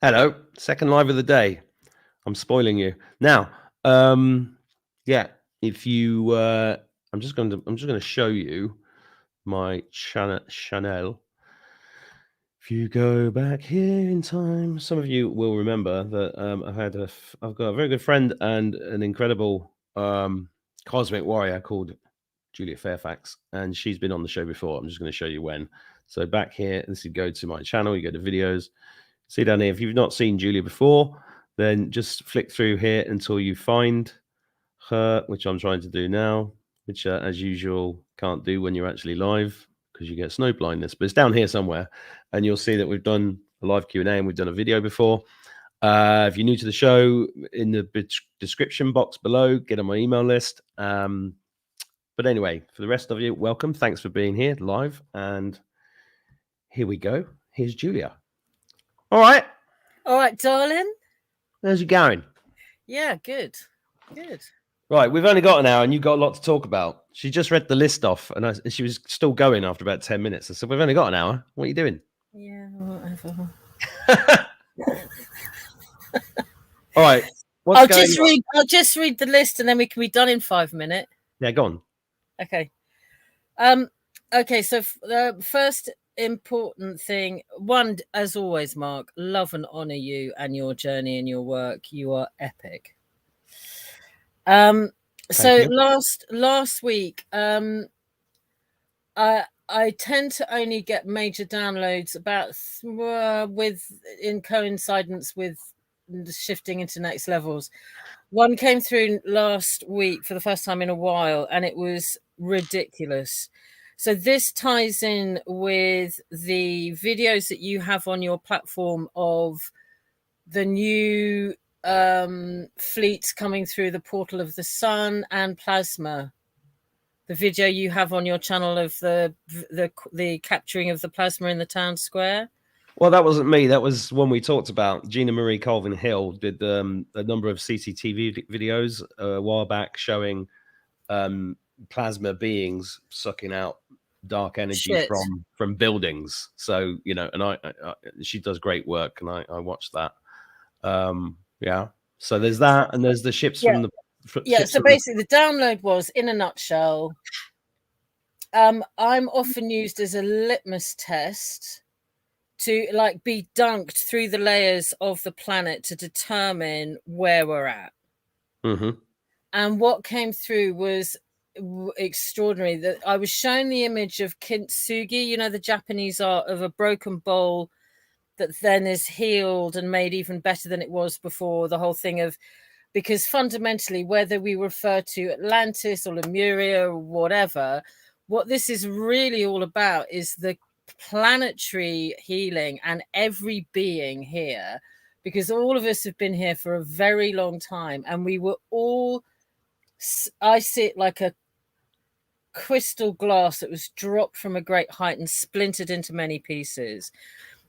Hello, second live of the day. I'm spoiling you now. Yeah, if you, I'm just going to show you my channel. If you go back here in time, some of you will remember that I've got a very good friend and an incredible cosmic warrior called Julia Fairfax, and she's been on the show before. I'm just going to show you when. So back here, this is go to my channel. You go to videos. See down here, if you've not seen Julia before, then just flick through here until you find her, which I'm trying to do now, which as usual can't do when you're actually live because you get snow blindness, but it's down here somewhere, and you'll see that we've done a live Q&A and we've done a video before. If you're new to the show, in the description box below, get on my email list. But anyway, for the rest of you, welcome. Thanks for being here live, and here we go. Here's Julia. All right, darling. How's it going? Yeah, good. Right, we've only got an hour, and you've got a lot to talk about. She just read the list off, and she was still going after about 10 minutes. I said, we've only got an hour. What are you doing? Yeah, whatever. All right. I'll just read the list, and then we can be done in 5 minutes. Yeah, go on. Okay. Okay, so the first important thing, one, as always, Mark, love and honor you and your journey and your work. You are epic. So last week, I tend to only get major downloads about in coincidence with shifting into next levels. One came through last week for the first time in a while, and it was ridiculous. So this ties in with the videos that you have on your platform of the new fleets coming through the portal of the sun and plasma. The video you have on your channel of the capturing of the plasma in the town square. Well, that wasn't me. That was one we talked about. Gina Marie Colvin Hill did a number of CCTV videos a while back showing plasma beings sucking out dark energy from buildings. So, you know, and I she does great work, and I watched that. Yeah. So there's that, and there's the ships from the so basically the download was, in a nutshell, I'm often used as a litmus test to be dunked through the layers of the planet to determine where we're at. Mm-hmm. And what came through was extraordinary. That I was shown the image of kintsugi, you know, the Japanese art of a broken bowl that then is healed and made even better than it was before. The whole thing of, because fundamentally, whether we refer to Atlantis or Lemuria or whatever, what this is really all about is the planetary healing and every being here, because all of us have been here for a very long time, and we were all, I see it like a crystal glass that was dropped from a great height and splintered into many pieces.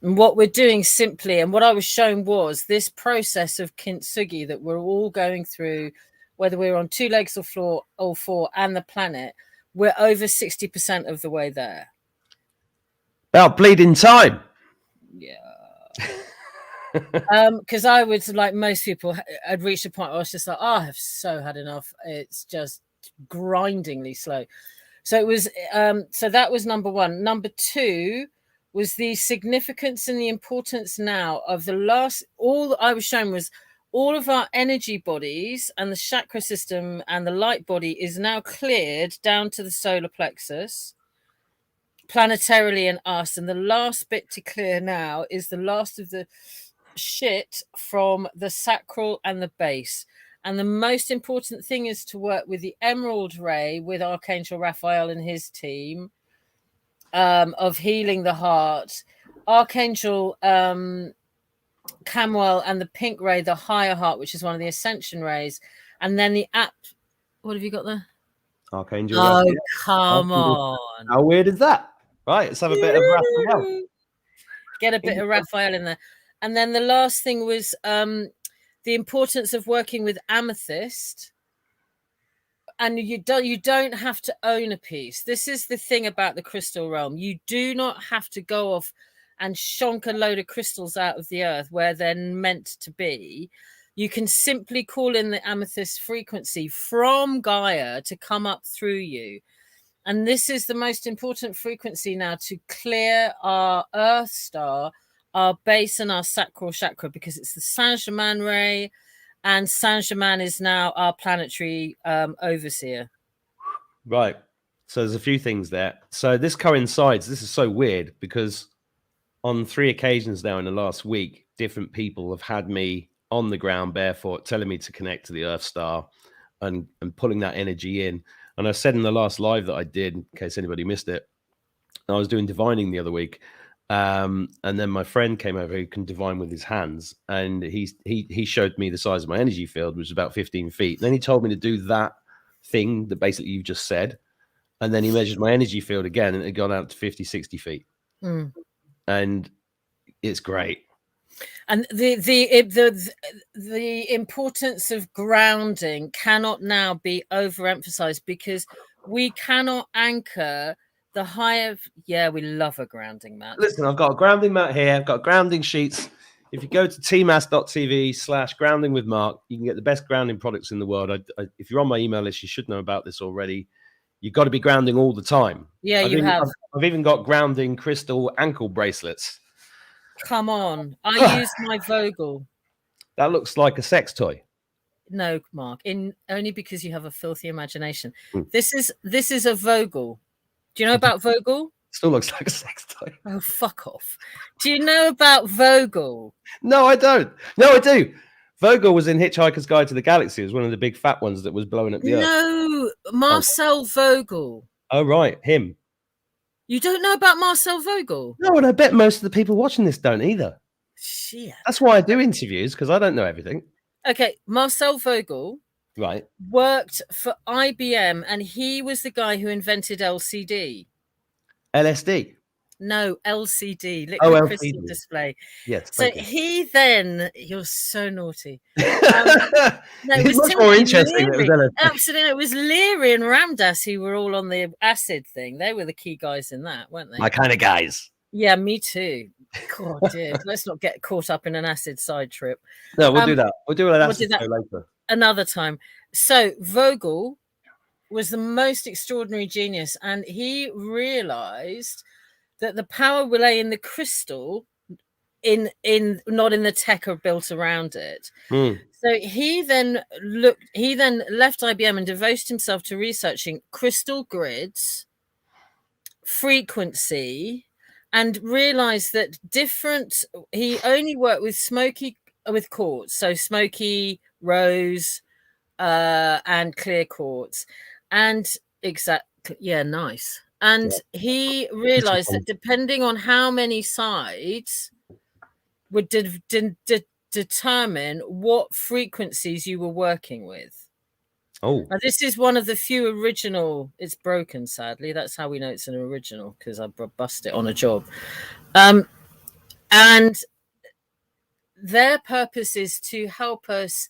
And what we're doing simply, and what I was shown, was this process of kintsugi that we're all going through, whether we're on two legs or four, and the planet, we're over 60% of the way there. About bleeding time. Yeah. Because I would, like most people, I'd reached a point where I was just like, I have so had enough. It's just grindingly slow. So it was, so that was number one. Number two was the significance and the importance now of the last, all I was shown was all of our energy bodies and the chakra system and the light body is now cleared down to the solar plexus, planetarily and us. And the last bit to clear now is the last of the shit from the sacral and the base. And the most important thing is to work with the Emerald Ray, with Archangel Raphael and his team, of healing the heart. Archangel Camuel and the Pink Ray, the higher heart, which is one of the Ascension Rays. And then the app. What have you got there? Archangel. Oh, come on. How weird is that? Right, let's have a bit of Raphael. Get a bit of Raphael in there. And then the last thing was the importance of working with amethyst. And you don't have to own a piece. This is the thing about the crystal realm. You do not have to go off and shonk a load of crystals out of the earth where they're meant to be, you can simply call in the amethyst frequency from Gaia to come up through you. And this is the most important frequency now to clear our Earth star, our base and our sacral chakra, because it's the Saint-Germain ray, and Saint-Germain is now our planetary overseer. Right. So there's a few things there. So this coincides. This is so weird because on 3 occasions now in the last week, different people have had me on the ground barefoot, telling me to connect to the Earth star and pulling that energy in. And I said in the last live that I did, in case anybody missed it, I was doing divining the other week. And then my friend came over who can divine with his hands. And he showed me the size of my energy field, which was about 15 feet. And then he told me to do that thing that basically you just said. And then he measured my energy field again, and it had gone out to 50, 60 feet. And it's great. And the importance of grounding cannot now be overemphasized, because we cannot anchor the higher. Yeah, we love a grounding mat. Listen, I've got a grounding mat here. I've got grounding sheets. If you go to tmas.tv/grounding with Mark, you can get the best grounding products in the world. If you're on my email list, you should know about this already. You've got to be grounding all the time. Yeah, I've even got grounding crystal ankle bracelets. Come on. I use my Vogel. That looks like a sex toy. No, Mark, only because you have a filthy imagination. This is a Vogel. Do you know about Vogel? Still looks like a sex toy. Oh, fuck off. Do you know about Vogel? No, I don't. No, I do. Vogel was in Hitchhiker's Guide to the Galaxy. It was one of the big fat ones that was blowing up the Earth. No, Marcel Vogel. Oh, right. Him. You don't know about Marcel Vogel? No, and I bet most of the people watching this don't either. Shit. That's why I do interviews, because I don't know everything. Okay, Marcel Vogel worked for IBM, and he was the guy who invented LCD. LSD? No, LCD, liquid crystal display. Yes. So he then, you're so naughty. No, it was much more interesting. It was absolutely, it was Leary and Ramdas who were all on the acid thing. They were the key guys in that, weren't they? My kind of guys. Yeah, me too. God, dear. Let's not get caught up in an acid side trip. No, we'll do that. We'll do an acid later. Another time. So Vogel was the most extraordinary genius, and he realized that the power will lay in the crystal, in not in the tech or built around it. So he then left IBM and devoted himself to researching crystal grids, frequency, and realized that he only worked with quartz, so smoky, rose, and clear quartz, and nice. And he realized that depending on how many sides would determine what frequencies you were working with. Oh, now, this is one of the few original. It's broken, sadly. That's how we know it's an original, because I bust it on a job. And their purpose is to help us,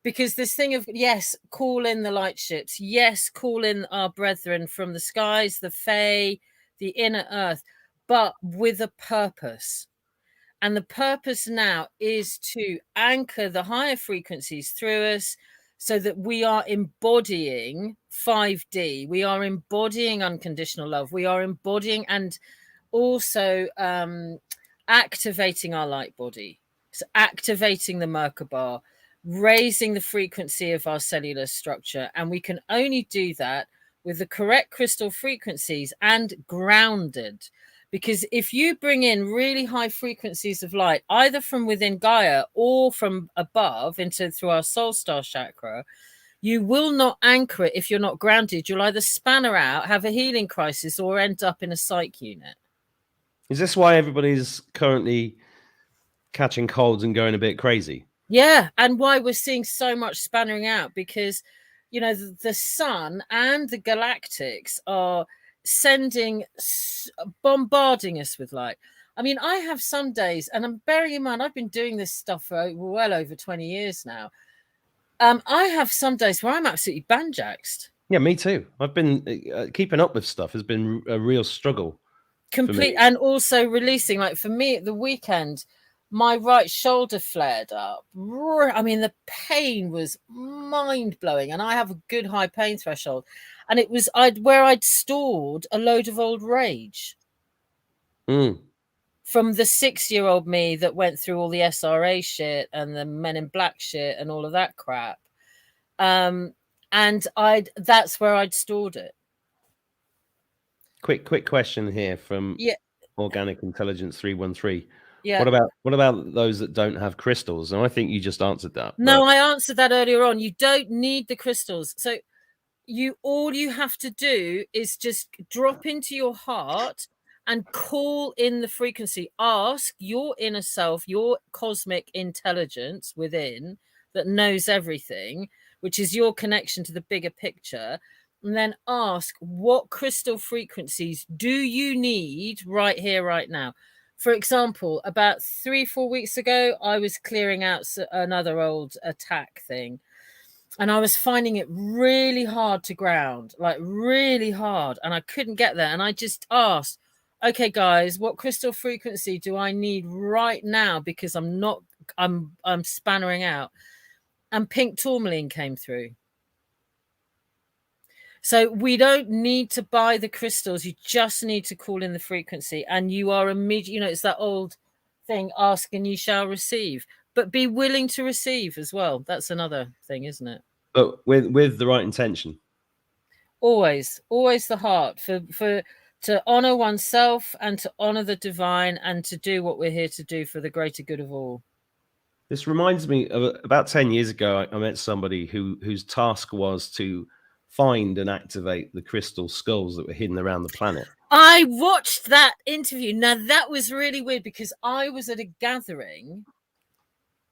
because this thing of, yes, call in the light ships. Yes, call in our brethren from the skies, the Fae, the inner earth, but with a purpose. And the purpose now is to anchor the higher frequencies through us, so that we are embodying 5D. We are embodying unconditional love. We are embodying and also activating our light body. So activating the Merkaba, raising the frequency of our cellular structure. And we can only do that with the correct crystal frequencies and grounded. Because if you bring in really high frequencies of light, either from within Gaia or from above through our soul star chakra, you will not anchor it if you're not grounded. You'll either spanner out, have a healing crisis, or end up in a psych unit. Is this why everybody's currently catching colds and going a bit crazy? Yeah, and why we're seeing so much spannering out, because, you know, the sun and the galactics are bombarding us with light. I mean, I have some days, and I'm bearing in mind, I've been doing this stuff for well over 20 years now. I have some days where I'm absolutely banjaxed. Yeah, me too. I've been keeping up with stuff has been a real struggle. complete, and also releasing. Like for me, at the weekend, my right shoulder flared up. I mean, the pain was mind blowing, and I have a good high pain threshold, and it was where I'd stored a load of old rage. From the 6-year-old me that went through all the SRA shit and the Men in Black shit and all of that crap. And that's where I'd stored it. Quick question here from Organic Intelligence 313. Yeah. What about those that don't have crystals? And I think you just answered that. No, I answered that earlier on. You don't need the crystals. So all you have to do is just drop into your heart and call in the frequency. Ask your inner self, your cosmic intelligence within that knows everything, which is your connection to the bigger picture. And then ask, what crystal frequencies do you need right here, right now? For example, about 3-4 weeks ago, I was clearing out another old attack thing. And I was finding it really hard to ground, like really hard. And I couldn't get there. And I just asked, okay, guys, what crystal frequency do I need right now? Because I'm spannering out. And pink tourmaline came through. So we don't need to buy the crystals. You just need to call in the frequency. And you are immediately, it's that old thing, ask and you shall receive. But be willing to receive as well. That's another thing, isn't it? But with the right intention. Always the heart to honor oneself and to honor the divine and to do what we're here to do for the greater good of all. This reminds me of about 10 years ago, I met somebody whose task was to find and activate the crystal skulls that were hidden around the planet. I watched that interview. Now, that was really weird because I was at a gathering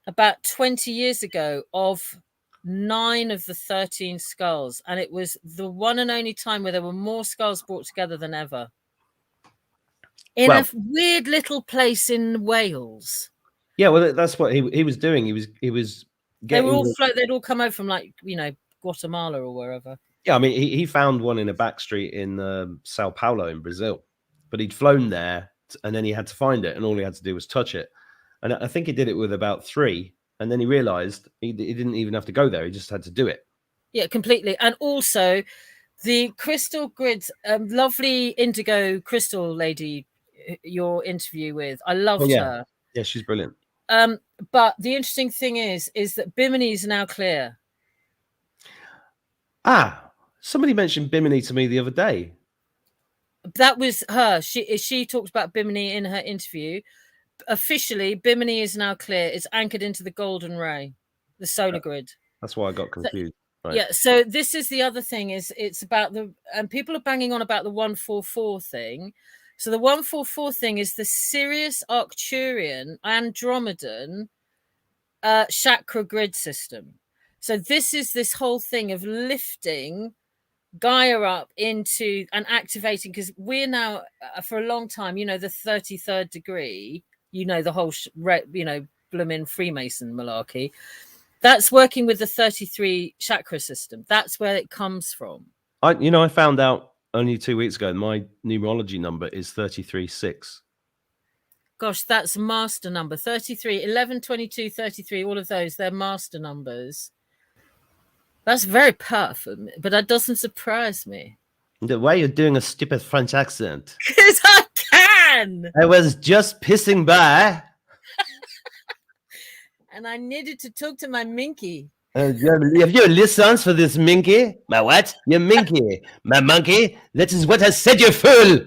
about 20 years ago of 9 of the 13 skulls, and it was the one and only time where there were more skulls brought together than ever in a weird little place in Wales. Yeah, well, that's what he was doing. He was getting. They'd all come over from Guatemala or wherever. Yeah, I mean, he found one in a back street in Sao Paulo in Brazil, but he'd flown there and then he had to find it, and all he had to do was touch it. And I think he did it with about 3. And then he realized he didn't even have to go there. He just had to do it. Yeah, completely. And also the crystal grids, lovely indigo crystal lady, your interview with, I loved her. Yeah, she's brilliant. But the interesting thing is that Bimini is now clear. Somebody mentioned Bimini to me the other day. That was her. She talked about Bimini in her interview. Officially, Bimini is now clear. It's anchored into the golden ray, the solar grid. That's why I got confused. Right. Yeah. So this is the other thing. It's about and people are banging on about the 144 thing. So the 144 thing is the Sirius Arcturian Andromedan chakra grid system. So this is this whole thing of lifting Gaia up into and activating, because we're now for a long time, the 33rd degree. The whole, bloomin' Freemason malarkey. That's working with the 33 chakra system. That's where it comes from. I found out only 2 weeks ago, my numerology number is 33-6. Gosh, that's master number. 33, 11, 22, 33, all of those, they're master numbers. That's very powerful, but that doesn't surprise me. Why are you doing a stupid French accent? Because I can! I was just pissing by. And I needed to talk to my minky. Have you listened for this minky? My what? Your minky. My monkey? That is what I said, you fool!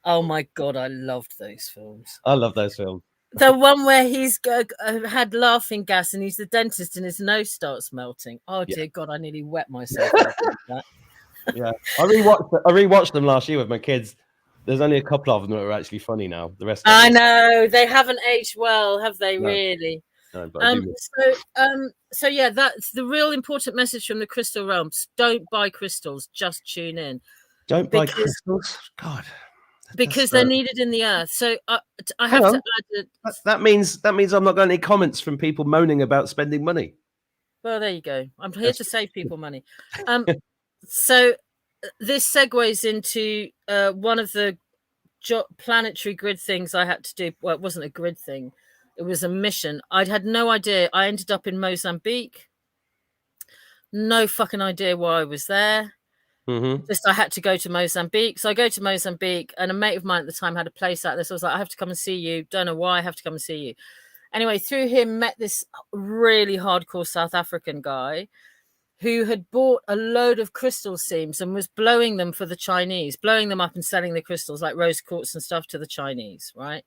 Oh my God, I loved those films. I love those films. The one where he's had laughing gas and he's the dentist and his nose starts melting. Oh, dear God, I nearly wet myself. That. Yeah, I rewatched them last year with my kids. There's only a couple of them that are actually funny now. The rest, I know they haven't aged well, have they? No. Really? No, but so yeah, that's the real important message from the crystal realms. Don't buy crystals. Just tune in. Don't buy crystals. God. Because they're needed in the earth. So I have to add that means I'm not going to any comments from people moaning about spending money. Well, there you go. I'm here to save people money. So this segues into one of the planetary grid things I had to do. Well, it wasn't a grid thing. It was a mission. I had no idea. I ended up in Mozambique. No fucking idea why I was there. Mm-hmm. Just I had to go to Mozambique. So I go to Mozambique, and a mate of mine at the time had a place out there. So I was like, I have to come and see you. Don't know why, I have to come and see you. Anyway, through him, met this really hardcore South African guy who had bought a load of crystal seams and was blowing them for the Chinese, blowing them up and selling the crystals like rose quartz and stuff to the Chinese, right?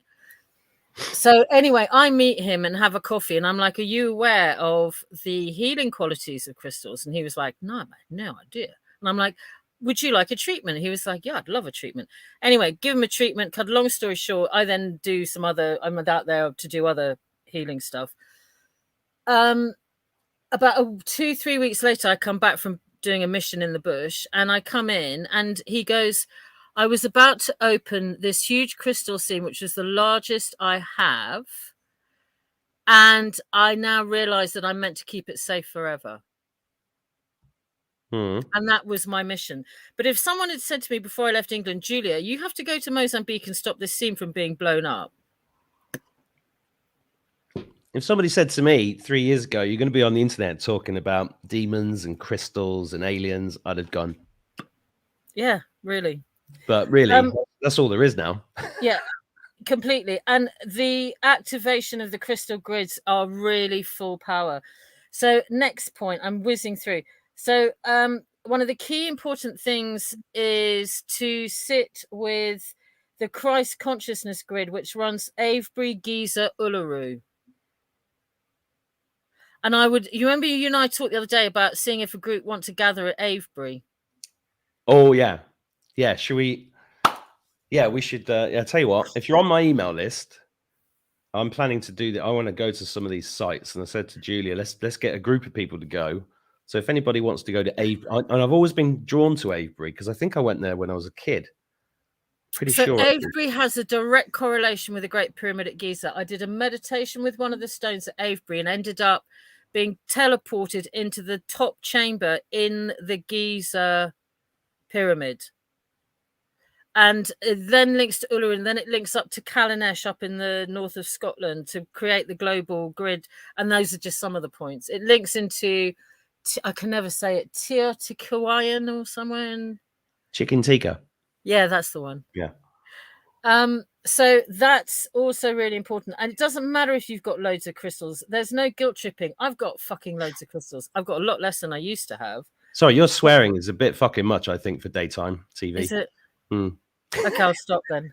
So anyway, I meet him and have a coffee, and I'm like, are you aware of the healing qualities of crystals? And he was like, no, I had no idea. And I'm like, would you like a treatment? He was like, yeah, I'd love a treatment. Anyway, give him a treatment. Cut a long story short, I then do some other, I'm out there to do other healing stuff. About 2-3 weeks later, I come back from doing a mission in the bush, and I come in, and he goes, I was about to open this huge crystal seam, which is the largest I have, and I now realize that I'm meant to keep it safe forever. And that was my mission. But if someone had said to me before I left England, Julia, you have to go to Mozambique and stop this seam from being blown up. If somebody said to me 3 years ago, you're going to be on the internet talking about demons and crystals and aliens, I'd have gone. Yeah, really. But really, that's all there is now. Yeah, completely. And the activation of the crystal grids are really full power. So next point, I'm whizzing through. So one of the key important things is to sit with the Christ consciousness grid, which runs Avery, Giza, Uluru. And you remember you and I talked the other day about seeing if a group want to gather at Avery. Oh, yeah. Yeah, should we? Yeah, we should. I'll tell you what, if you're on my email list, I'm planning to do that. I want to go to some of these sites. And I said to Julia, let's get a group of people to go. So if anybody wants to go to Avery, and I've always been drawn to Avery because I think I went there when I was a kid. Pretty sure. Avery has a direct correlation with the Great Pyramid at Giza. I did a meditation with one of the stones at Avery and ended up being teleported into the top chamber in the Giza pyramid. And it then links to Uluru, and then it links up to Calanesh up in the north of Scotland to create the global grid. And those are just some of the points. It links into, I can never say it, Teotihuacan or somewhere in... Chicken Tikka. Yeah, that's the one. Yeah. So that's also really important. And it doesn't matter if you've got loads of crystals. There's no guilt tripping. I've got fucking loads of crystals. I've got a lot less than I used to have. Sorry, your swearing is a bit fucking much, I think, for daytime TV. Is it? Okay, I'll stop then.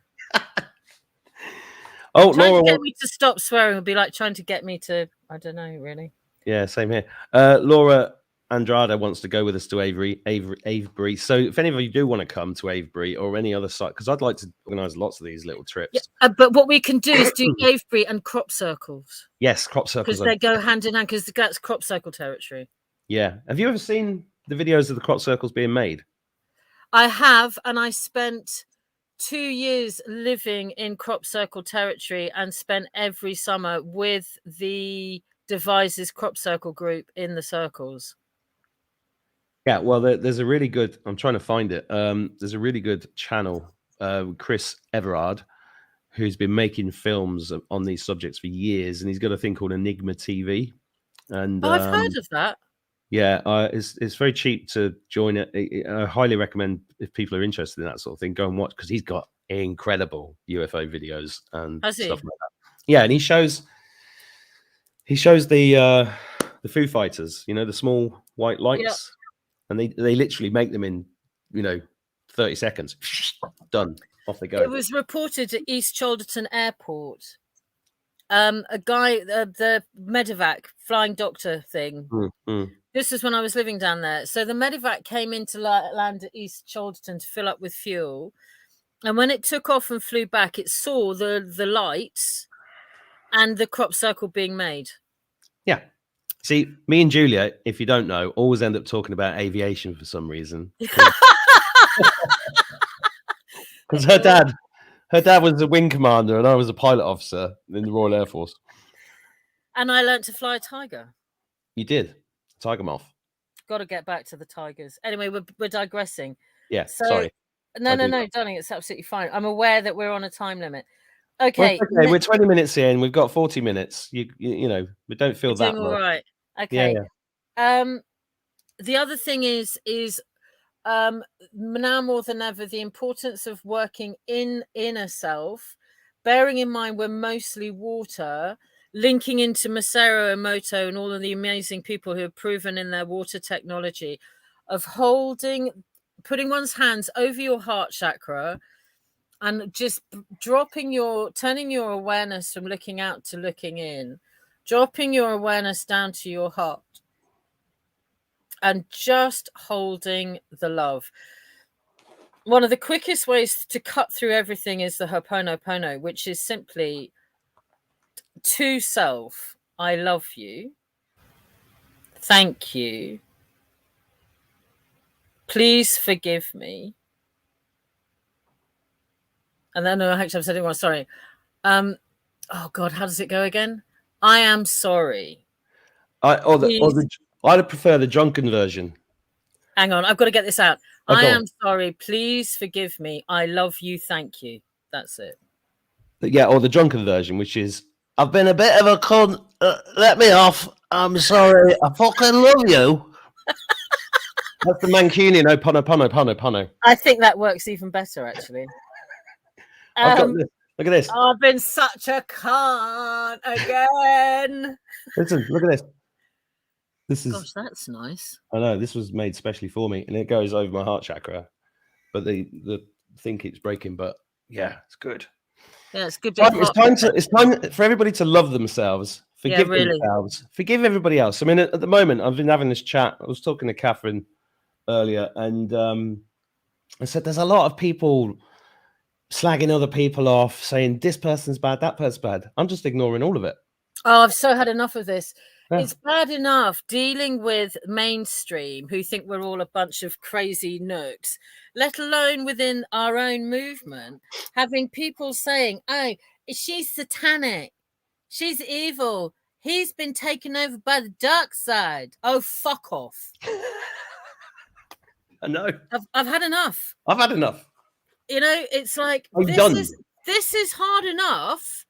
Oh, trying Laura, to get me to stop swearing would be like trying to get me to, I don't know, really. Yeah, same here. Laura Andrade wants to go with us to Avery. So if any of you do want to come to Avery or any other site, because I'd like to organise lots of these little trips. Yeah, but what we can do is do Avery and crop circles. Yes, crop circles. Because they go hand in hand, because that's crop circle territory. Yeah. Have you ever seen the videos of the crop circles being made? I have, and I spent 2 years living in crop circle territory and spent every summer with the Devises crop circle group in the circles. Yeah, well, there's a really good, I'm trying to find it. There's a really good channel, Chris Everard, who's been making films on these subjects for years, and he's got a thing called Enigma TV. And I've heard of that. Yeah, it's very cheap to join it. I highly recommend, if people are interested in that sort of thing, go and watch, because he's got incredible UFO videos and stuff like that. Yeah, and he shows the Foo Fighters, you know, the small white lights, and they literally make them in 30 seconds. Done, off they go. It was reported at East Cholderton Airport. A guy, the medevac flying doctor thing. This is when I was living down there. So the medevac came into land at East Cholderton to fill up with fuel. And when it took off and flew back, it saw the lights and the crop circle being made. Yeah. See, me and Julia, if you don't know, always end up talking about aviation for some reason. Because her dad was a wing commander and I was a pilot officer in the Royal Air Force. And I learnt to fly a tiger. You did? Tiger Moth. Got to get back to the tigers. Anyway, we're digressing. Yeah, sorry. No, darling, it's absolutely fine. I'm aware that we're on a time limit. Okay, Well, okay, we're 20 minutes in. We've got 40 minutes. You know, we don't feel that doing all much. right. Okay. Yeah. The other thing is now more than ever, the importance of working in inner self, bearing in mind we're mostly water, linking into Masaru Emoto and all of the amazing people who have proven in their water technology of putting one's hands over your heart chakra and just turning your awareness from looking out to looking in, dropping your awareness down to your heart and just holding the love. One of the quickest ways to cut through everything is the Ho'oponopono, which is simply to self, I love you. Thank you. Please forgive me. And then actually I've said it once, sorry. Oh God, how does it go again? I am sorry. I'd prefer the drunken version. Hang on, I've got to get this out. I am sorry. Please forgive me. I love you. Thank you. That's it. Yeah, or the drunken version, which is, I've been a bit of a cunt. Let me off. I'm sorry. I fucking love you. That's the Mancunian Ho'oponopono. I think that works even better, actually. I've got this. Look at this. I've been such a cunt again. Listen, look at this. This is. Gosh, that's nice. I know, this was made specially for me, and it goes over my heart chakra. But the thing keeps breaking. But yeah, it's good. Yeah, it's good. It's time for everybody to love themselves, forgive themselves, forgive everybody else. I mean, at the moment, I've been having this chat. I was talking to Catherine earlier, and I said there's a lot of people slagging other people off, saying this person's bad, that person's bad. I'm just ignoring all of it. Oh, I've so had enough of this. Yeah. It's bad enough dealing with mainstream who think we're all a bunch of crazy nooks, let alone within our own movement, having people saying, oh, she's satanic, she's evil, he's been taken over by the dark side. Oh, fuck off. I know. I've had enough. I've had enough. You know, it's like, this is hard enough.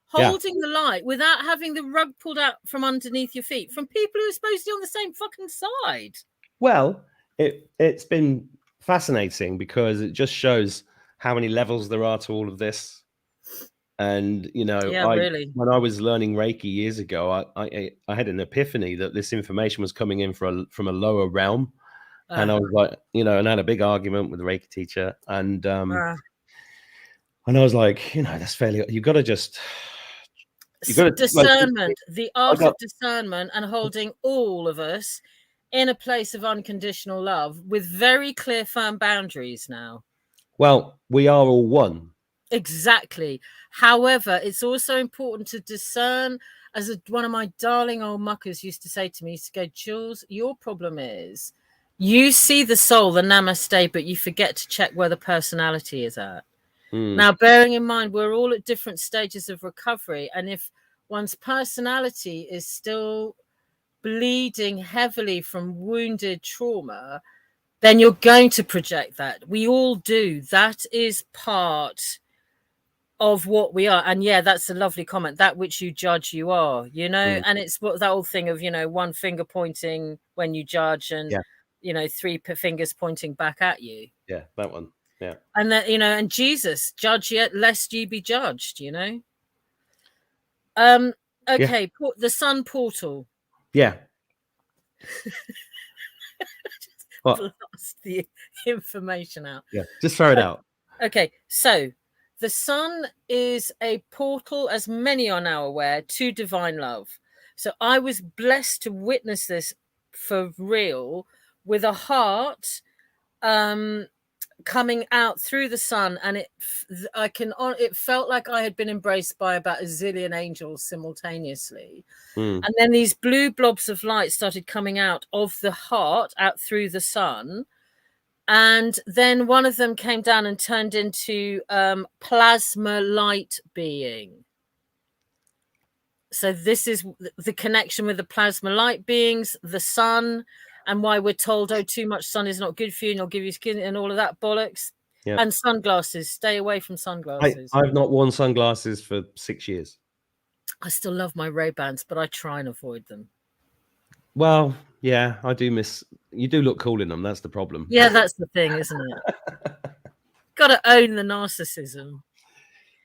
Holding the light without having the rug pulled out from underneath your feet from people who are supposed to be on the same fucking side. Well, it's been fascinating because it just shows how many levels there are to all of this. And, you know, when I was learning Reiki years ago, I had an epiphany that this information was coming in from a lower realm. And I was like, you know, and I had a big argument with the Reiki teacher. And I was like, you know, that's fairly, you've got to just... discernment, the art of discernment, and holding all of us in a place of unconditional love with very clear, firm boundaries now. Well, we are all one. Exactly. However, it's also important to discern, as one of my darling old muckers used to say to me, he used to go, Jules, your problem is you see the soul, the namaste, but you forget to check where the personality is at. Now, bearing in mind, we're all at different stages of recovery. And if one's personality is still bleeding heavily from wounded trauma, then you're going to project that. We all do. That is part of what we are. And yeah, that's a lovely comment. That which you judge, you are, you know, and it's what that old thing of, you know, one finger pointing when you judge and, you know, three fingers pointing back at you. Yeah, that one. Yeah. And that, you know, and Jesus, judge yet lest ye be judged, you know. Okay, the sun portal. Yeah. Blast the information out. Yeah, just throw it out. Okay, so the sun is a portal, as many are now aware, to divine love. So I was blessed to witness this for real with a heart coming out through the sun, and it felt like I had been embraced by about a zillion angels simultaneously. And then these blue blobs of light started coming out of the heart out through the sun, and then one of them came down and turned into plasma light being. So this is the connection with the plasma light beings, the sun, and why we're told, oh, too much sun is not good for you and it'll give you skin and all of that bollocks. Yeah. And sunglasses. Stay away from sunglasses. I've not worn sunglasses for 6 years. I still love my Ray-Bans, but I try and avoid them. Well, yeah, I do miss. You do look cool in them. That's the problem. Yeah, that's the thing, isn't it? Got to own the narcissism.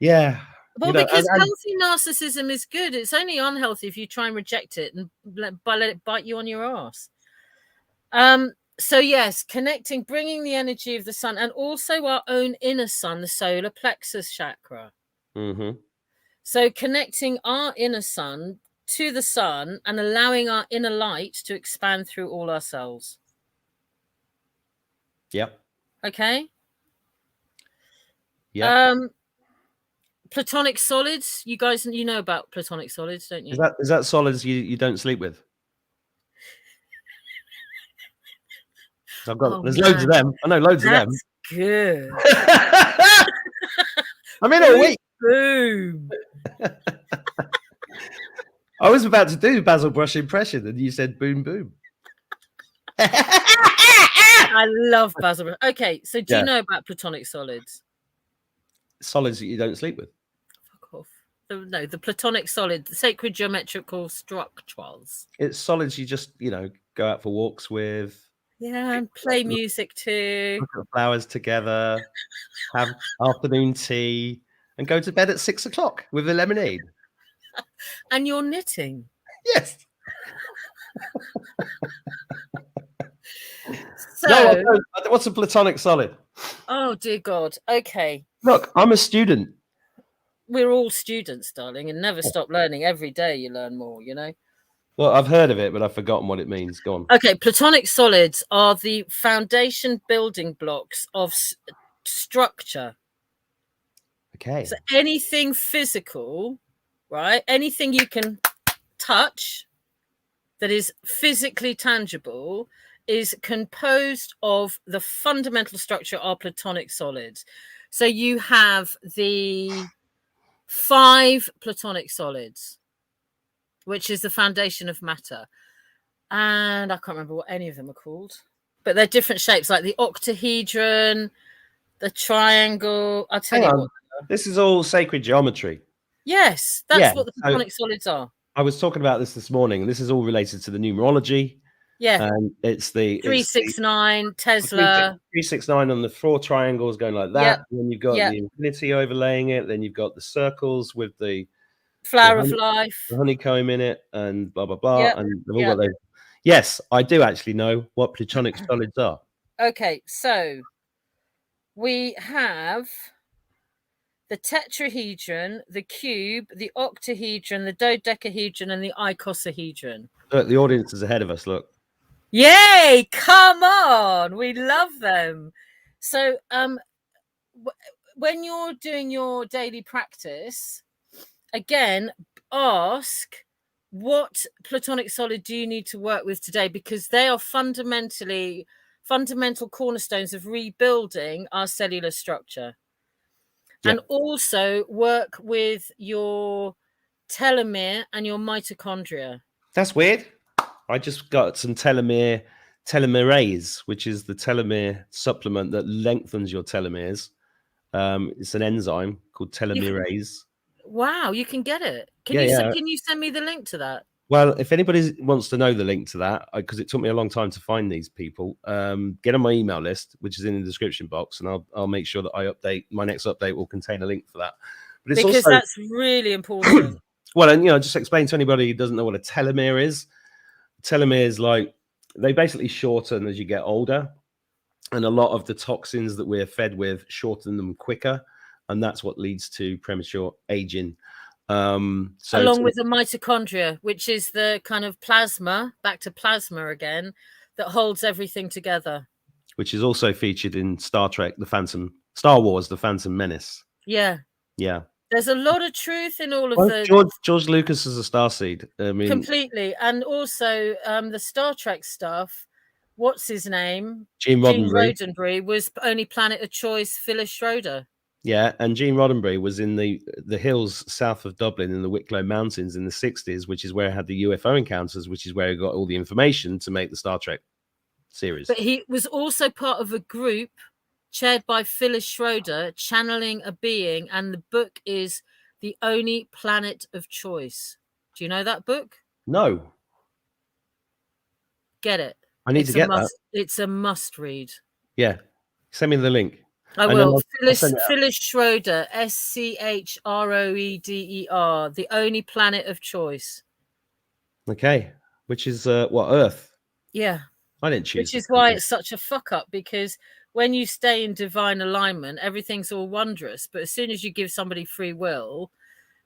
Yeah. Well, because healthy narcissism is good. It's only unhealthy if you try and reject it and let it bite you on your ass. So yes, connecting, bringing the energy of the sun and also our own inner sun, the solar plexus chakra. Mm-hmm. So connecting our inner sun to the sun and allowing our inner light to expand through all our cells. Yep. Okay. Yeah. Platonic solids. You guys, you know about platonic solids, don't you? Is that solids you don't sleep with? I've got. There's loads of them. I know loads of them. Good. I'm in a week. Boom. I was about to do Basil Brush impression, and you said boom boom. I love Basil Brush. Okay, so do you know about platonic solids? Solids that you don't sleep with. Fuck off. No, the platonic solid, the sacred geometrical structures. It's solids you just, go out for walks with. Yeah, and play music too. Look at flowers together, have afternoon tea, and go to bed at 6 o'clock with a lemonade. And you're knitting. Yes. So, no, what's a platonic solid? Oh, dear God. Okay. Look, I'm a student. We're all students, darling, and never stop learning. Every day you learn more, Well, I've heard of it, but I've forgotten what it means. Go on. Okay, platonic solids are the foundation building blocks of structure. Okay. So anything physical, right? Anything you can touch that is physically tangible is composed of the fundamental structure of platonic solids. So you have the 5 platonic solids, which is the foundation of matter. And I can't remember what any of them are called, but they're different shapes, like the octahedron, the triangle. I'll tell you what. This is all sacred geometry. Yes, that's what the platonic solids are. I was talking about this morning. This is all related to the numerology. Yeah. And it's the 369 Tesla. 369 on the 4 triangles going like that. Yep. And then you've got the infinity overlaying it. Then you've got the circles with the flower of life, the honeycomb in it, and blah blah blah. Yep. And they've all got those. Yes, I do actually know what platonic solids are. Okay, so we have the tetrahedron, the cube, the octahedron, the dodecahedron, and the icosahedron. Look, the audience is ahead of us. Look. Yay! Come on, we love them. So, when you're doing your daily practice, again, ask what platonic solid do you need to work with today, because they are fundamental cornerstones of rebuilding our cellular structure. Yep. And also work with your telomere and your mitochondria. That's weird. I just got some telomerase, which is the telomere supplement that lengthens your telomeres. It's an enzyme called telomerase. Wow, you can get it. Can you send me the link to that? Well, if anybody wants to know the link to that, because it took me a long time to find these people, get on my email list, which is in the description box, and I'll make sure that I update. My next update will contain a link for that. But it's because that's really important. Well, and just explain to anybody who doesn't know what a telomere is. Telomeres, like, they basically shorten as you get older, and a lot of the toxins that we're fed with shorten them quicker, and that's what leads to premature aging. Along with the mitochondria, which is the kind of plasma, back to plasma again, that holds everything together. Which is also featured in Star Wars, The Phantom Menace. Yeah. Yeah. There's a lot of truth in all of the... George Lucas is a starseed. I mean... Completely. And also the Star Trek stuff, what's his name? Gene Roddenberry was only planet of choice, Phyllis Schroeder. Yeah, and Gene Roddenberry was in the hills south of Dublin in the Wicklow Mountains in the 60s, which is where he had the UFO encounters, which is where he got all the information to make the Star Trek series. But he was also part of a group chaired by Phyllis Schroeder, channeling a being, and the book is The Only Planet of Choice. Do you know that book? No. Get it. I need to get that. It's a must read. Yeah. Send me the link. I will. I'll send it out. Phyllis Schroeder, Schroeder, The Only Planet of Choice. Okay. Which is what, Earth? Yeah. I didn't choose. Which is why it's such a fuck up, because when you stay in divine alignment, everything's all wondrous. But as soon as you give somebody free will,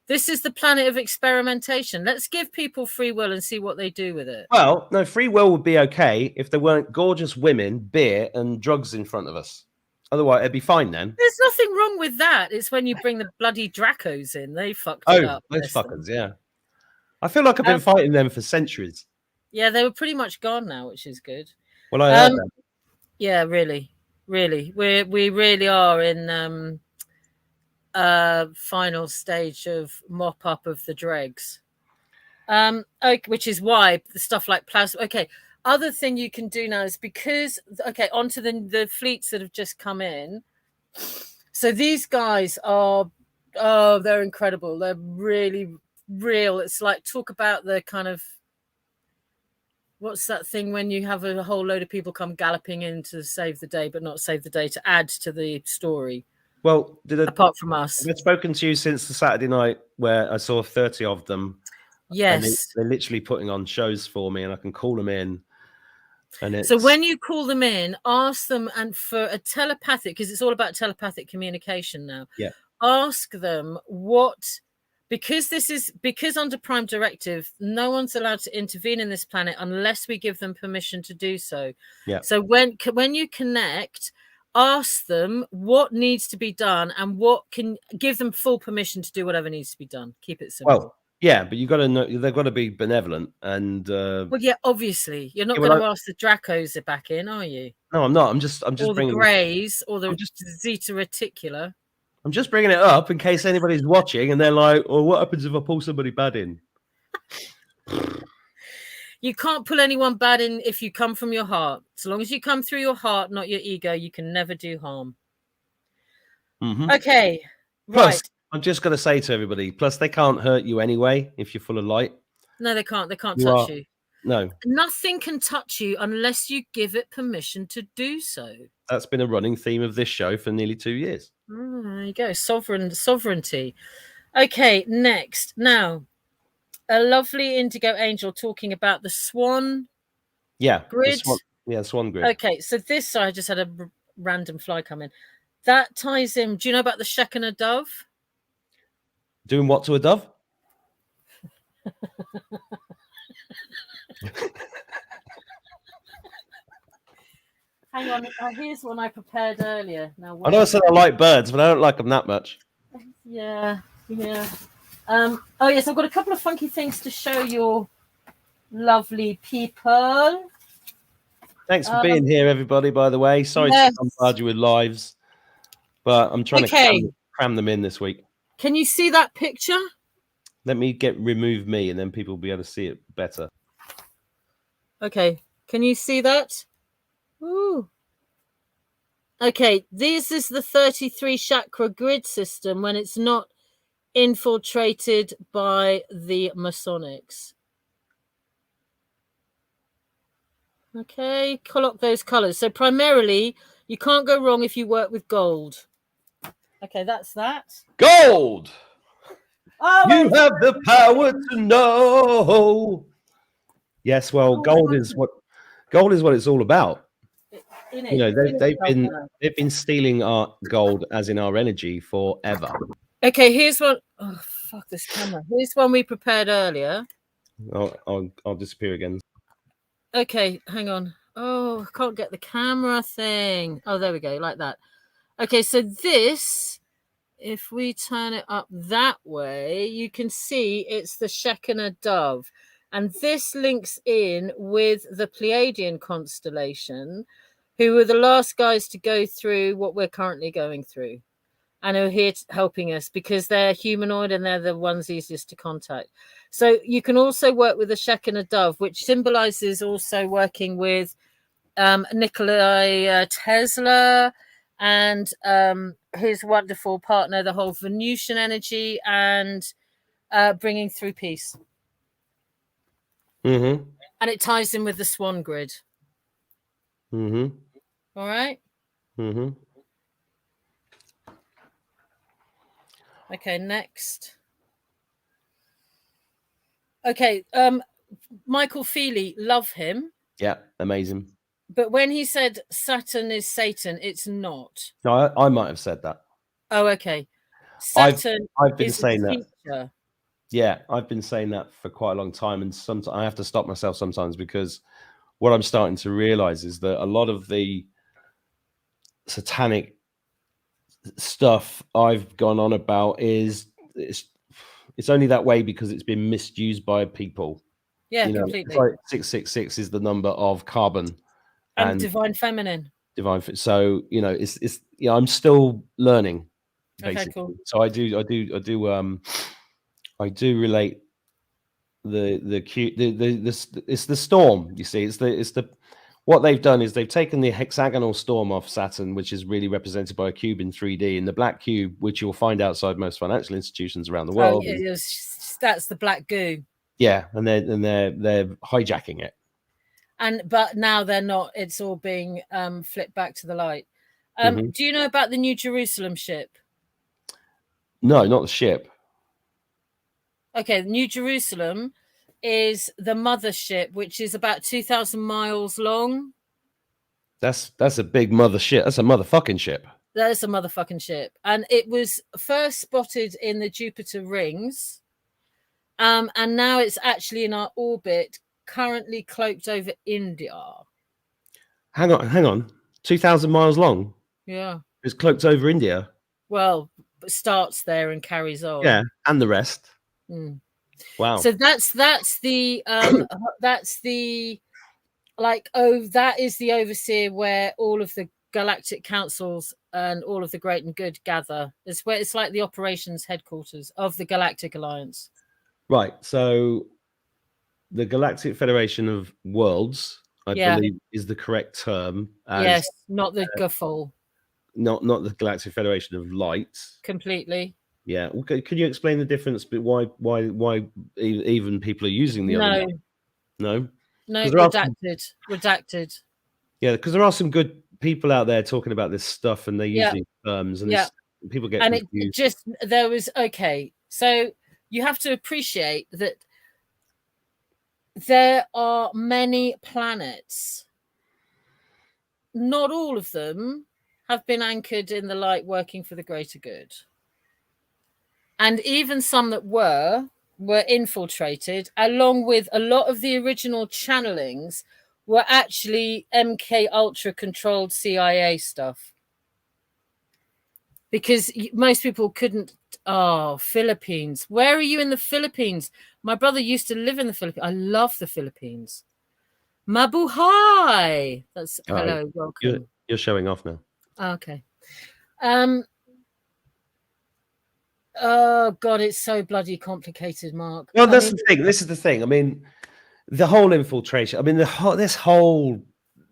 this is the planet of experimentation. Let's give people free will and see what they do with it. Well, no, free will would be okay if there weren't gorgeous women, beer, and drugs in front of us. Otherwise, it'd be fine then. There's nothing wrong with that. It's when you bring the bloody Dracos in. They fucked it up. Those fuckers, yeah. I feel like I've been fighting them for centuries. Yeah, they were pretty much gone now, which is good. Well, I heard that. Yeah, really. We really are in final stage of mop up of the dregs. Okay, which is why the stuff like plasma. Okay, other thing you can do now is because onto the fleets that have just come in. So these guys are they're incredible. They're really real. It's like, talk about the kind of, what's that thing when you have a whole load of people come galloping in to save the day, but not save the day, to add to the story. Well, apart from us, I've spoken to you since the Saturday night where I saw 30 of them. Yes, and they're literally putting on shows for me, and I can call them in. And so when you call them in, ask them, and for a telepathic, because it's all about telepathic communication now. Yeah, ask them because under Prime Directive, no one's allowed to intervene in this planet unless we give them permission to do so. Yeah. So when you connect, ask them what needs to be done and what can give them full permission to do whatever needs to be done. Keep it simple. Well, yeah, but you got to know they've got to be benevolent and. Well, yeah, obviously you're not going to ask the Dracos back in, are you? No, I'm not. I'm just or bringing the Greys or the Zeta Reticular. I'm just bringing it up in case anybody's watching and they're like, "Oh, what happens if I pull somebody bad in?" You can't pull anyone bad in if you come from your heart. So long as you come through your heart, not your ego, you can never do harm. Mm-hmm. Okay. Plus, right. I'm just going to say to everybody, plus they can't hurt you anyway if you're full of light. No, they can't. They can't touch you. No. Nothing can touch you unless you give it permission to do so. That's been a running theme of this show for nearly 2 years. There you go. Sovereignty. Okay, next. Now, a lovely indigo angel talking about the swan grid. Swan grid. Okay, so this, I just had a random fly come in. That ties in. Do you know about the Shekinah dove? Doing what to a dove? Hang on. Here's one I prepared earlier. Now, I know I said I like birds, but I don't like them that much. Yeah. Oh, yes, I've got a couple of funky things to show your lovely people. Thanks for being here, everybody, by the way. Sorry to bombard you with lives, but I'm trying to cram them in this week. Can you see that picture? Let me remove me, and then people will be able to see it better. Okay. Can you see that? Ooh. Okay, this is the 33 chakra grid system when it's not infiltrated by the Masonics. Okay, collect those colors. So primarily, you can't go wrong if you work with gold. Okay, that's that. Gold! Oh, you have the power to know. Yes, well, gold is what it's all about. You know, they've been stealing our gold, as in our energy, forever. Okay, here's one. Oh, fuck this camera. Here's one we prepared earlier. I'll disappear again. Okay, hang on. Oh, I can't get the camera thing. Oh, there we go, like that. Okay, so this, if we turn it up that way, you can see it's the Shekinah dove. And this links in with the Pleiadian constellation, who were the last guys to go through what we're currently going through. And are here helping us because they're humanoid and they're the ones easiest to contact. So you can also work with the Shekinah dove, which symbolizes also working with Nikola Tesla and his wonderful partner, the whole Venusian energy, and bringing through peace. Mm-hmm. And it ties in with the Swan Grid. Mm-hmm. All right. Mm-hmm. Okay, next. Okay, Michael Feely, love him. Yeah, amazing. But when he said Saturn is Satan, it's not. No, I might have said that. Oh, okay. Saturn I've been is saying a that. teacher. Yeah, I've been saying that for quite a long time, and sometimes I have to stop myself sometimes, because what I'm starting to realize is that a lot of the satanic stuff I've gone on about is it's only that way because it's been misused by people. Yeah, You know, completely. it's like 666 is the number of carbon And divine feminine. divine. So you know, it's I'm still learning, Okay, basically. cool. So I do relate it's the storm. You see, it's the what they've done is they've taken the hexagonal storm off Saturn, which is really represented by a cube in 3D, and the black cube, which you'll find outside most financial institutions around the world. Oh, that's the black goo. Yeah, and they're hijacking it. But now they're not. It's all being flipped back to the light. Do you know about the New Jerusalem ship? No, not the ship. Okay, the New Jerusalem is the mothership, which is about 2,000 miles long. That's a big mothership. That's a motherfucking ship. That is a motherfucking ship. And it was first spotted in the Jupiter rings. And now it's actually in our orbit, currently cloaked over India. Hang on. 2,000 miles long? Yeah. It's cloaked over India? Well, starts there and carries on. Yeah, and the rest. Mm. Wow. So that's the that's the that is the overseer where all of the galactic councils and all of the great and good gather. It's where it's like the operations headquarters of the Galactic Alliance. Right. So the Galactic Federation of Worlds, I believe, is the correct term. Yes, not the guffaw. Not the Galactic Federation of Light. Completely. Yeah. Okay. Can you explain the difference? But why even people are using the other one? No. No, redacted. Yeah, because there are some good people out there talking about this stuff, and they use these terms, and people get confused. So you have to appreciate that there are many planets. Not all of them have been anchored in the light, working for the greater good. And even some that were infiltrated, along with a lot of the original channelings were actually MK Ultra controlled CIA stuff. Because most people couldn't. Oh, Philippines. Where are you in the Philippines? My brother used to live in the Philippines. I love the Philippines. Mabuhay. That's hello, welcome. You're showing off now. Okay. Oh God, it's so bloody complicated, Mark. Well, the thing. This is the thing. I mean, the whole infiltration. I mean, this whole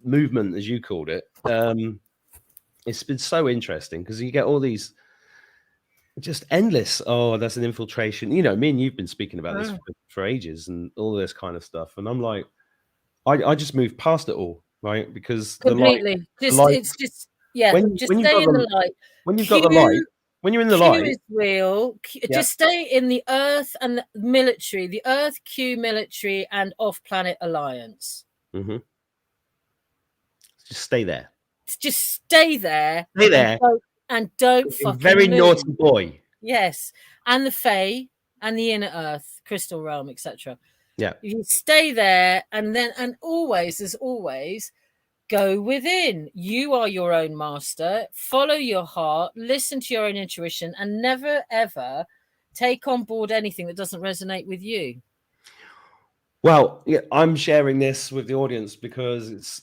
movement, as you called it, it's been so interesting because you get all these just endless. Oh, that's an infiltration. You know, me and you've been speaking about this for ages, and all this kind of stuff. And I'm like, I just moved past it all, right? Because completely, the light, it's just stay in the light. When you've got the light. When you're in the light, is real. Just stay in the Earth and the military, the Earth, Q military, and off-planet alliance. Just stay there. Just stay there. Stay there, and don't fucking very move. naughty boy. Yes, and the Fae and the inner Earth, crystal realm, etc. Yeah, you stay there, and always, as always. Go within. You are your own master. Follow your heart. Listen to your own intuition, and never ever take on board anything that doesn't resonate with you. Well, yeah, I'm sharing this with the audience because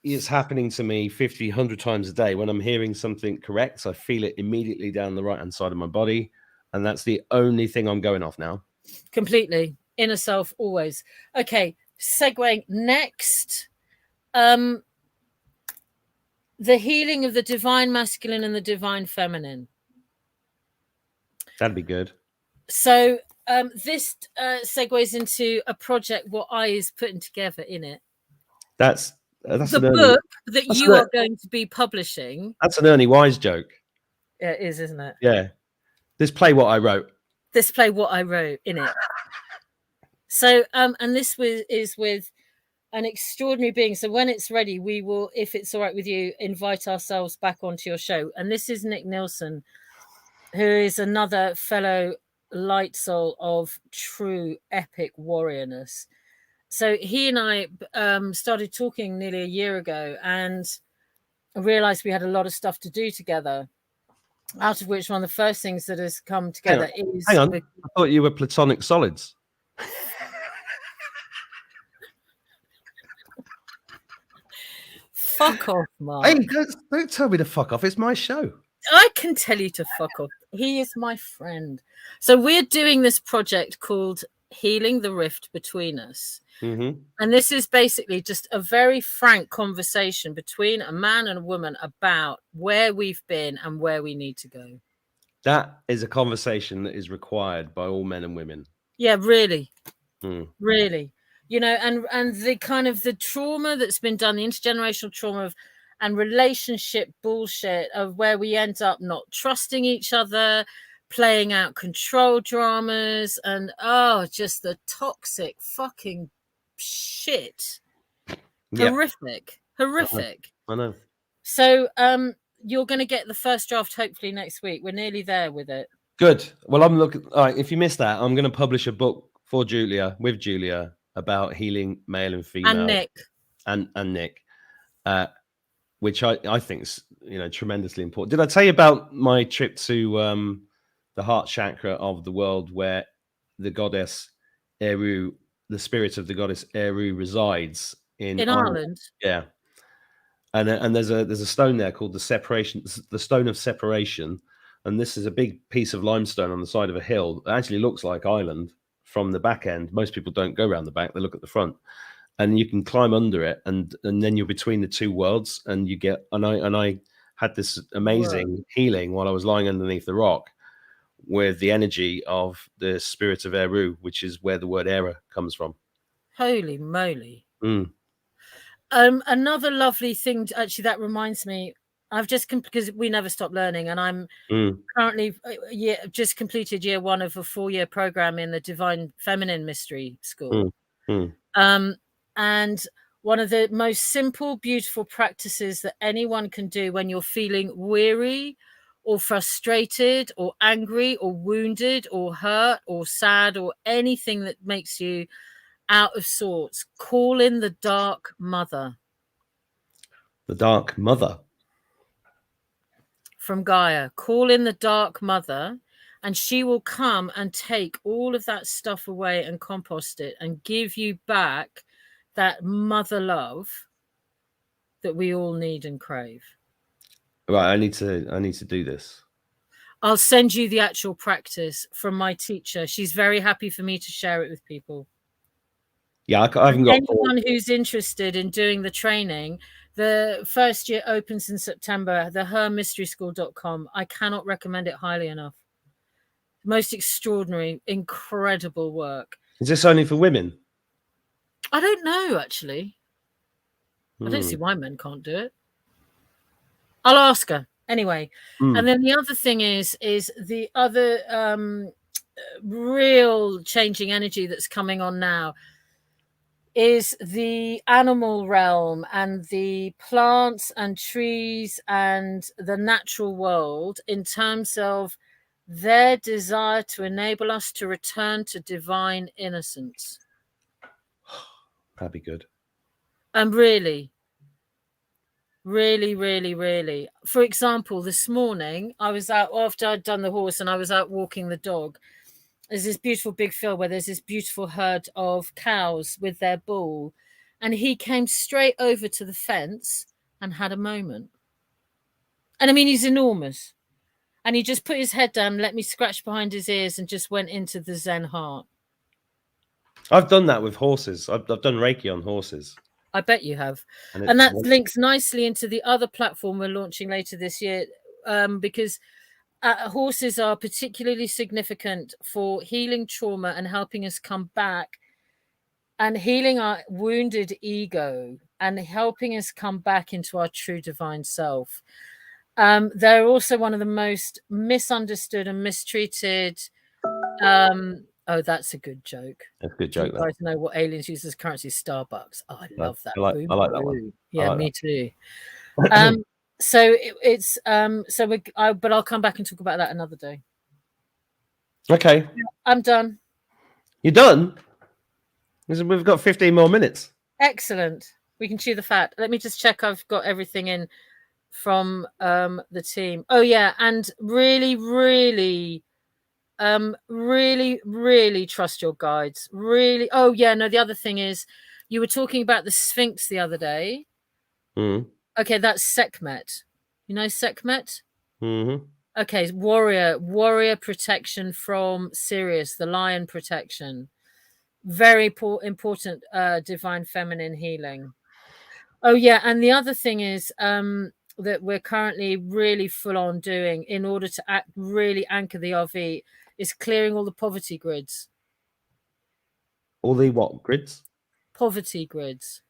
it's happening to me 50, 100 times a day. When I'm hearing something correct, I feel it immediately down the right-hand side of my body, and that's the only thing I'm going off now. Completely. Inner self, always. Okay, segueing next. the healing of the divine masculine and the divine feminine. That'd be good. So this segues into a project what I is putting together in it. That's the book that you are going to be publishing. That's an Ernie Wise joke. Yeah, it is, isn't it? Yeah. This play what I wrote. This play what I wrote in it. So and this is with an extraordinary being. So when it's ready, we will, if it's all right with you, invite ourselves back onto your show. And this is Nick Nilsson, who is another fellow light soul of true epic warriorness. So he and I started talking nearly a year ago, and I realized we had a lot of stuff to do together, out of which one of the first things that has come together is... Hang on. I thought you were Platonic Solids. Fuck off, Mark. Hey, don't tell me to fuck off. It's my show. I can tell you to fuck off. He is my friend. So we're doing this project called Healing the Rift Between Us. Mm-hmm. And this is basically just a very frank conversation between a man and a woman about where we've been and where we need to go. That is a conversation that is required by all men and women. Yeah, really. Really. You know, and the kind of the trauma that's been done, the intergenerational trauma of and relationship bullshit of where we end up not trusting each other, playing out control dramas, and just the toxic fucking shit. Yeah. Horrific. I know. So you're going to get the first draft hopefully next week. We're nearly there with it. Good. Well, I'm looking. All right, if you missed that, I'm going to publish a book for Julia, with Julia, about healing male and female, and Nick, and Nick, which I think is tremendously important. Did I tell you about my trip to the heart chakra of the world, where the goddess Eru, the spirit of the goddess Eru, resides in Ireland? Yeah, and there's a stone there called the stone of separation, and this is a big piece of limestone on the side of a hill. It actually looks like Ireland from the back end. Most people don't go around the back; they look at the front, and you can climb under it, and then you're between the two worlds, and you get. And I had this amazing healing while I was lying underneath the rock, with the energy of the spirit of Eru, which is where the word era comes from. Holy moly! Another lovely thing, actually, that reminds me. I've just because we never stop learning, and I'm currently just completed year 1 of a 4-year program in the Divine Feminine Mystery School. And one of the most simple, beautiful practices that anyone can do when you're feeling weary or frustrated or angry or wounded or hurt or sad or anything that makes you out of sorts, call in the Dark Mother. The Dark Mother. From Gaia. Call in the Dark Mother, and she will come and take all of that stuff away and compost it and give you back that mother love that we all need and crave. Right, I need to do this. I'll send you the actual practice from my teacher. She's very happy for me to share it with people. Yeah, I haven't got anyone who's interested in doing the training. The first year opens in September. The hermysteryschool.com. I cannot recommend it highly enough. Most extraordinary, incredible work. Is this only for women? I don't know, actually. I don't see why men can't do it. I'll ask her anyway. And then the other thing is the other real changing energy that's coming on now is the animal realm and the plants and trees and the natural world, in terms of their desire to enable us to return to divine innocence. That'd be good. And really, really. For example, this morning I was out after I'd done the horse, and I was out walking the dog. There's this beautiful big field where there's this beautiful herd of cows with their bull, and he came straight over to the fence and had a moment. And I mean, he's enormous, and he just put his head down, let me scratch behind his ears, and just went into the Zen heart. I've done that with horses. I've done Reiki on horses. I bet you have. And, And that links nicely into the other platform we're launching later this year, because horses are particularly significant for healing trauma and helping us come back and healing our wounded ego and helping us come back into our true divine self. They're also one of the most misunderstood and mistreated. Oh, that's a good joke. That's a good joke. You guys know what aliens use as currency? Starbucks. Oh, I love that. I like that one. Yeah, like me that. too. So it's but I'll come back and talk about that another day. Okay. I'm done. You're done? We've got 15 more minutes. Excellent. We can chew the fat. Let me just check I've got everything in from the team. Oh yeah, and really trust your guides. Really. Oh yeah, no, the other thing is you were talking about the Sphinx the other day. Okay, that's Sekhmet. You know Sekhmet? Okay, warrior protection from Sirius, the lion protection. Very important divine feminine healing. Oh yeah, and the other thing is that we're currently really full on doing in order to really anchor the RV is clearing all the poverty grids. All the what grids? Poverty grids.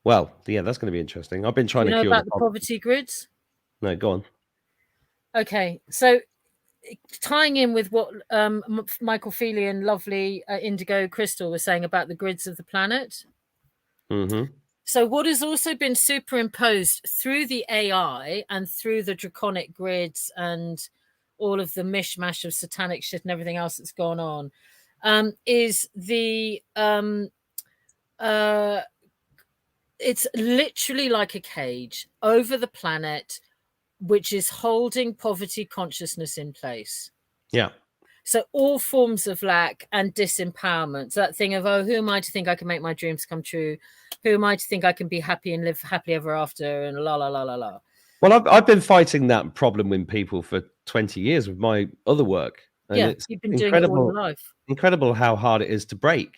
Well, yeah, that's going to be interesting. I've been trying to cure about the poverty grids. No, go on. Okay, so tying in with what Michael Feely and lovely Indigo Crystal was saying about the grids of the planet. So what has also been superimposed through the AI and through the draconic grids and all of the mishmash of satanic shit and everything else that's gone on is the it's literally like a cage over the planet which is holding poverty consciousness in place. Yeah. So all forms of lack and disempowerment. So that thing of, oh, who am I to think I can make my dreams come true? Who am I to think I can be happy and live happily ever after? And la, la, la, la, la. Well, I've been fighting that problem with people for 20 years with my other work. And yeah, it's you've been doing it all your life. Incredible how hard it is to break.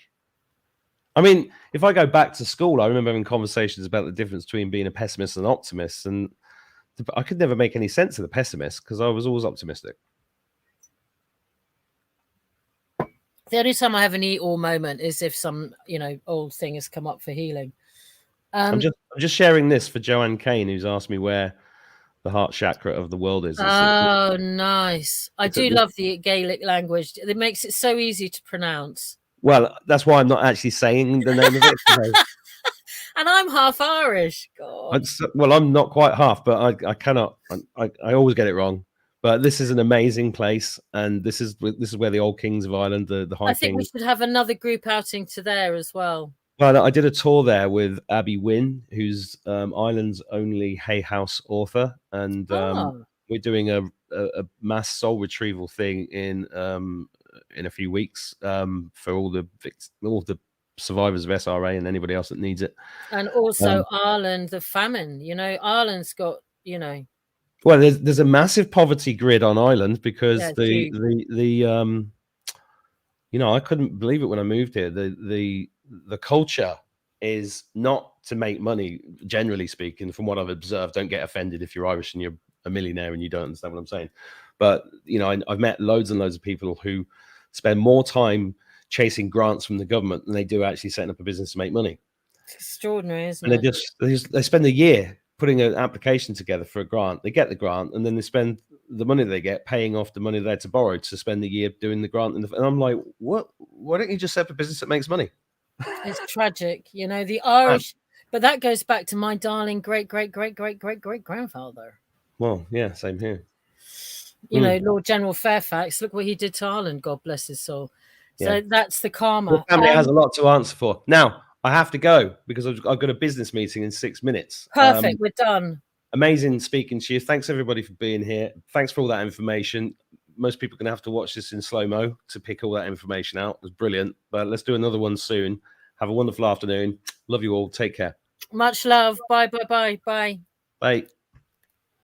I mean, if I go back to school, I remember having conversations about the difference between being a pessimist and an optimist. And I could never make any sense of the pessimist because I was always optimistic. The only time I have an eat-all moment is if some, old thing has come up for healing. I'm just sharing this for Joanne Kane, who's asked me where the heart chakra of the world is. Oh, nice. I do love the Gaelic language. It makes it so easy to pronounce. Well, that's why I'm not actually saying the name of it. And I'm half Irish. God. Well, I'm not quite half, but I cannot. I always get it wrong. But this is an amazing place, and this is where the old kings of Ireland, the High Kings. I think we should have another group outing to there as well. Well, I did a tour there with Abby Wynne, who's Ireland's only Hay House author, and we're doing a mass soul retrieval thing in a few weeks for all the survivors of SRA and anybody else that needs it. And also Ireland, the famine. Ireland's got, Well, there's a massive poverty grid on Ireland because I couldn't believe it when I moved here. The culture is not to make money, generally speaking, from what I've observed. Don't get offended if you're Irish and you're a millionaire and you don't understand what I'm saying. But, I've met loads and loads of people who spend more time chasing grants from the government than they do actually setting up a business to make money. It's extraordinary, isn't it? They spend a year putting an application together for a grant. They get the grant, and then they spend the money they get paying off the money they had to borrow to spend the year doing the grant. And I'm like, what? Why don't you just set up a business that makes money? It's tragic, the Irish. But that goes back to my darling great grandfather. Well, yeah, same here. Lord General Fairfax. Look what he did to Ireland. God bless his soul. So that's the karma. Your family has a lot to answer for. Now, I have to go because I've got a business meeting in 6 minutes. Perfect. We're done. Amazing speaking to you. Thanks, everybody, for being here. Thanks for all that information. Most people are going to have to watch this in slow-mo to pick all that information out. It was brilliant. But let's do another one soon. Have a wonderful afternoon. Love you all. Take care. Much love. Bye, bye, bye, bye. Bye.